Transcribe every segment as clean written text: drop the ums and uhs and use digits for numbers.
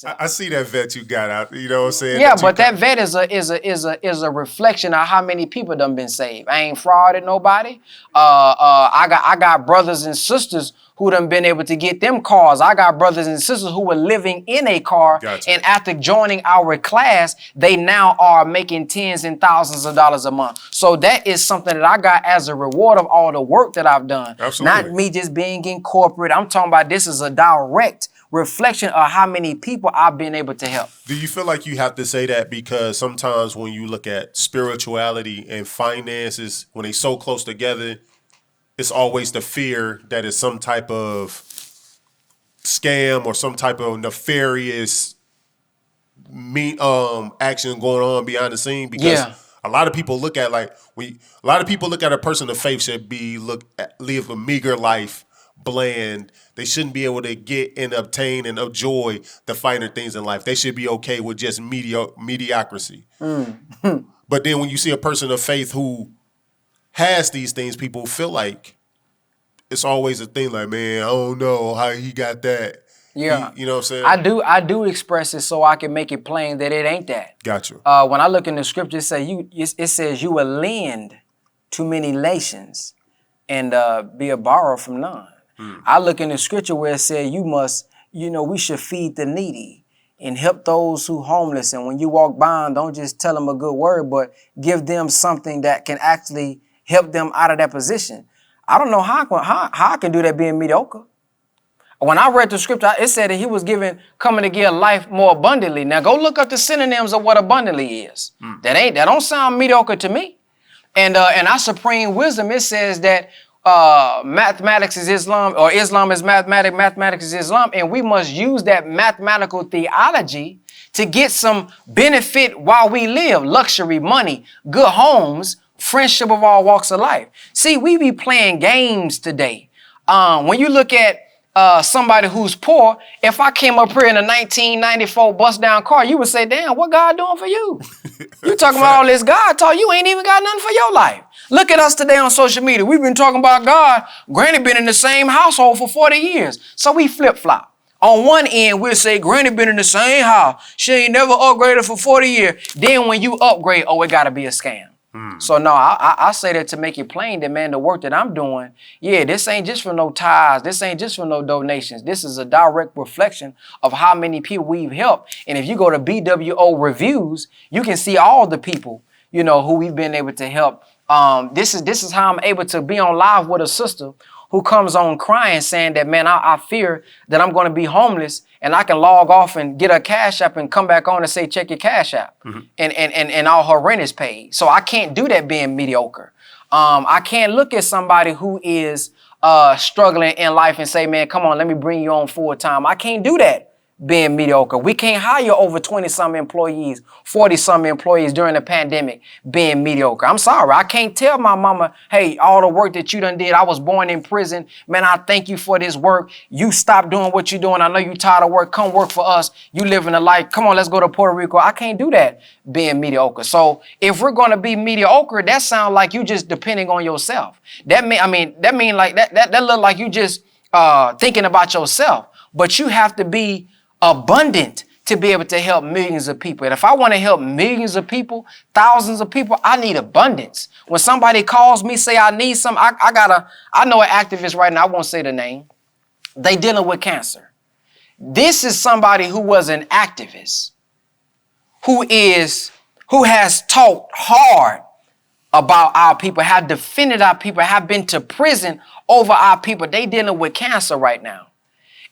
I see that vet you got out. You know what I'm saying? Yeah, but that vet is a reflection of how many people done been saved. I ain't frauded nobody. I got brothers and sisters who done been able to get them cars. I got brothers and sisters who were living in a car, Gotcha. and after joining our class, they now are making tens and thousands of dollars a month. So that is something that I got as a reward of all the work that I've done. Absolutely. Not me just being in corporate. I'm talking about this is a direct reflection of how many people I've been able to help. Do you feel like you have to say that because sometimes when you look at spirituality and finances, when they so close together, it's always the fear that it's some type of scam or some type of nefarious action going on behind the scene? Because a lot of people look at a person of faith should live a meager life, bland. They shouldn't be able to get and obtain and enjoy the finer things in life. They should be okay with just mediocrity. But then when you see a person of faith who has these things, people feel like it's always a thing like, man, I don't know how he got that. Yeah. You know what I'm saying? I do express it so I can make it plain that it ain't that. Gotcha. When I look in the scripture, it says you will lend to many nations and be a borrower from none. I look in the scripture where it said we should feed the needy and help those who homeless. And when you walk by them, don't just tell them a good word, but give them something that can actually help them out of that position. I don't know how I can do that being mediocre. When I read the scripture, it said that he was coming to give life more abundantly. Now go look up the synonyms of what abundantly is. That don't sound mediocre to me. And our supreme wisdom, it says that mathematics is Islam, or Islam is mathematics, mathematics is Islam, and we must use that mathematical theology to get some benefit while we live. Luxury, money, good homes, friendship of all walks of life. See, we be playing games today. When you look at somebody who's poor, if I came up here in a 1994 bust down car, you would say, damn, what God doing for you? You talking about all this God talk, you ain't even got nothing for your life. Look at us today on social media. We've been talking about God. Granny been in the same household for 40 years. So we flip-flop. On one end, we'll say, Granny been in the same house. She ain't never upgraded for 40 years. Then when you upgrade, it got to be a scam. So no, I say that to make it plain that, man, the work that I'm doing, this ain't just for no tithes. This ain't just for no donations. This is a direct reflection of how many people we've helped. And if you go to BWO reviews, you can see all the people, who we've been able to help. This is how I'm able to be on live with a sister who comes on crying saying that, man, I fear that I'm going to be homeless and I can log off and get a cash app and come back on and say, check your cash app. And all her rent is paid. So I can't do that being mediocre. I can't look at somebody who is struggling in life and say, man, come on, let me bring you on full time. I can't do that being mediocre. We can't hire over 20-some employees, 40-some employees during the pandemic being mediocre. I'm sorry. I can't tell my mama, hey, all the work that you done did, I was born in prison. Man, I thank you for this work. You stop doing what you're doing. I know you tired of work. Come work for us. You living a life. Come on, let's go to Puerto Rico. I can't do that being mediocre. So if we're going to be mediocre, that sounds like you just depending on yourself. That look like you just thinking about yourself. But you have to be abundant to be able to help millions of people. And if I want to help millions of people, thousands of people, I need abundance. When somebody calls me, say I need some, I know an activist right now, I won't say the name. They dealing with cancer. This is somebody who was an activist, who has talked hard about our people, have defended our people, have been to prison over our people. They dealing with cancer right now.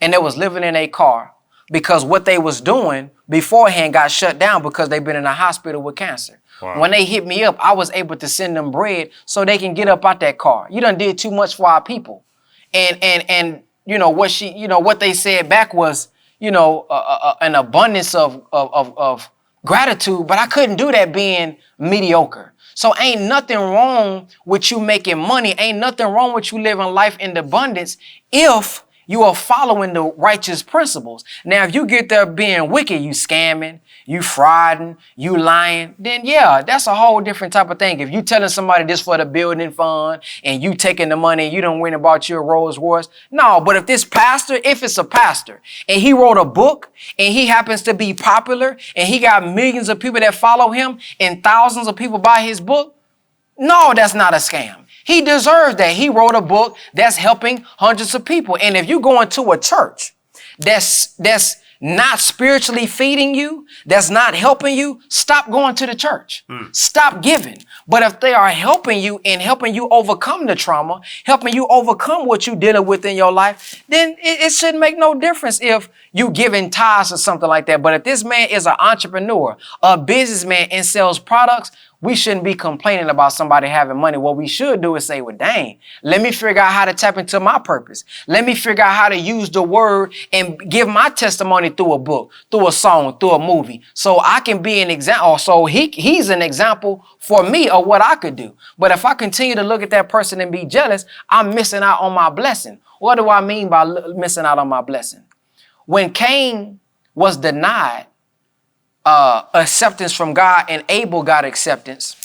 And they was living in a car because what they was doing beforehand got shut down because they've been in a hospital with cancer. Wow. When they hit me up, I was able to send them bread so they can get up out that car. You done did too much for our people. And what they said back was, an abundance of gratitude, but I couldn't do that being mediocre. So ain't nothing wrong with you making money. Ain't nothing wrong with you living life in abundance if You are following the righteous principles. Now, if you get there being wicked, you scamming, you frauding, you lying, then yeah, that's a whole different type of thing. If you telling somebody this for the building fund and you taking the money and you don't win about your Rolls Royce, no. But if this pastor, if it's a pastor and he wrote a book and he happens to be popular and he got millions of people that follow him and thousands of people buy his book, no, that's not a scam. He deserves that. He wrote a book that's helping hundreds of people. And if you go into a church that's not spiritually feeding you, that's not helping you, stop going to the church. Stop giving. But if they are helping you and helping you overcome the trauma, helping you overcome what you're dealing with in your life, then it shouldn't make no difference if you giving tithes or something like that. But if this man is an entrepreneur, a businessman and sells products, we shouldn't be complaining about somebody having money. What we should do is say, well, dang, let me figure out how to tap into my purpose. Let me figure out how to use the word and give my testimony through a book, through a song, through a movie. So I can be an example. So he's an example for me of what I could do. But if I continue to look at that person and be jealous, I'm missing out on my blessing. What do I mean by missing out on my blessing? When Cain was denied acceptance from God and Abel got acceptance.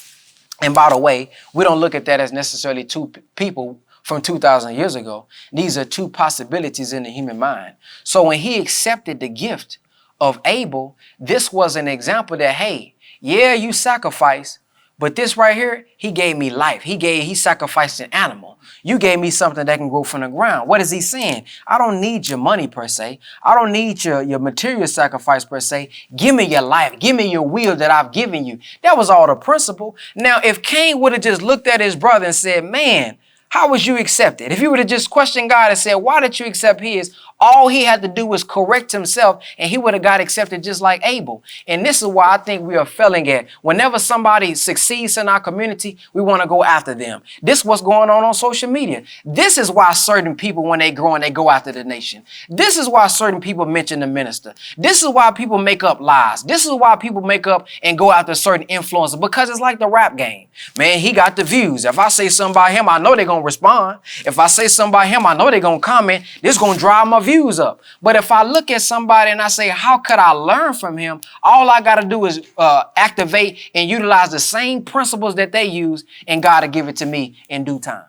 And by the way, we don't look at that as necessarily two people from 2,000 years ago. These are two possibilities in the human mind. So when he accepted the gift of Abel, this was an example that, hey, yeah, you sacrifice, but this right here, he gave me life. He sacrificed an animal. You gave me something that can grow from the ground. What is he saying? I don't need your money per se. I don't need your material sacrifice per se. Give me your life. Give me your will that I've given you. That was all the principle. Now, if Cain would have just looked at his brother and said, man, how was you accepted? If he would have just questioned God and said, why did you accept his? All he had to do was correct himself and he would have got accepted just like Abel. And this is why I think we are failing at. Whenever somebody succeeds in our community, we want to go after them. This is what's going on social media. This is why certain people, when they grow and they go after the nation. This is why certain people mention the minister. This is why people make up lies. This is why people make up and go after certain influencers, because it's like the rap game. Man, he got the views. If I say something about him, I know they're going to respond. If I say something about him, I know they're going to comment. This is going to drive my views up. But if I look at somebody and I say, how could I learn from him? All I got to do is activate and utilize the same principles that they use, and God will give it to me in due time.